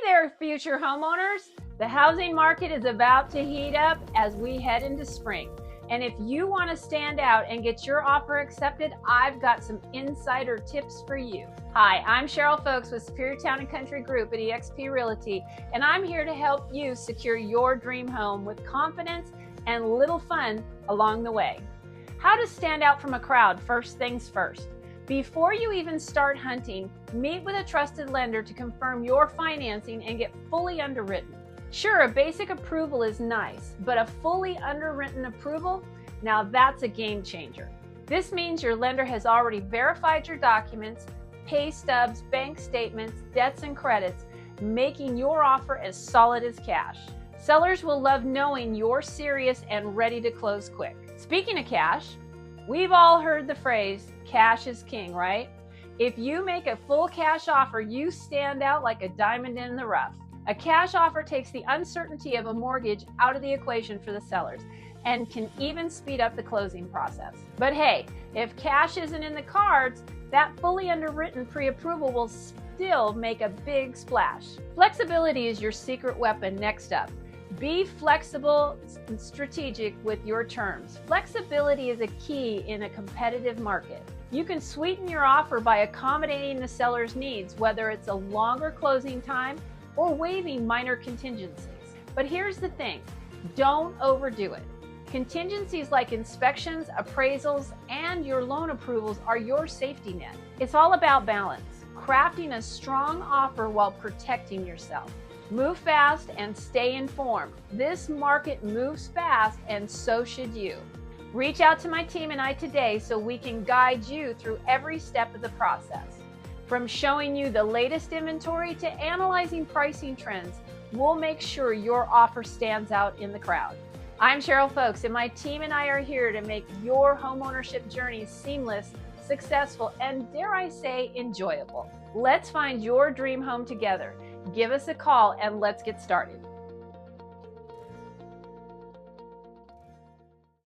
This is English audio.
there, future homeowners. The housing market is about to heat up as we head into spring. And if you want to stand out and get your offer accepted, I've got some insider tips for you. Hi, I'm Cheryl Folks with Superior Town & Country Group at eXp Realty, and I'm here to help you secure your dream home with confidence and little fun along the way. How to stand out from a crowd, first things first. Before you even start hunting, meet with a trusted lender to confirm your financing and get fully underwritten. Sure, a basic approval is nice, but a fully underwritten approval, now that's a game changer. This means your lender has already verified your documents, pay stubs, bank statements, debts, and credits, making your offer as solid as cash. Sellers will love knowing you're serious and ready to close quick. Speaking of cash, we've all heard the phrase, cash is king, right? If you make a full cash offer, you stand out like a diamond in the rough. A cash offer takes the uncertainty of a mortgage out of the equation for the sellers and can even speed up the closing process. But hey, if cash isn't in the cards, that fully underwritten pre-approval will still make a big splash. Flexibility is your secret weapon. Next up. Be flexible and strategic with your terms. Flexibility is a key in a competitive market. You can sweeten your offer by accommodating the seller's needs, whether it's a longer closing time or waiving minor contingencies. But here's the thing, don't overdo it. Contingencies like inspections, appraisals, and your loan approvals are your safety net. It's all about balance, crafting a strong offer while protecting yourself. Move fast and stay informed. This market moves fast, and so should you. Reach out to my team and I today so we can guide you through every step of the process. From showing you the latest inventory to analyzing pricing trends, we'll make sure your offer stands out in the crowd. I'm Cheryl Folks, and my team and I are here to make your homeownership journey seamless, successful, and dare I say, enjoyable. Let's find your dream home together. Give us a call and let's get started.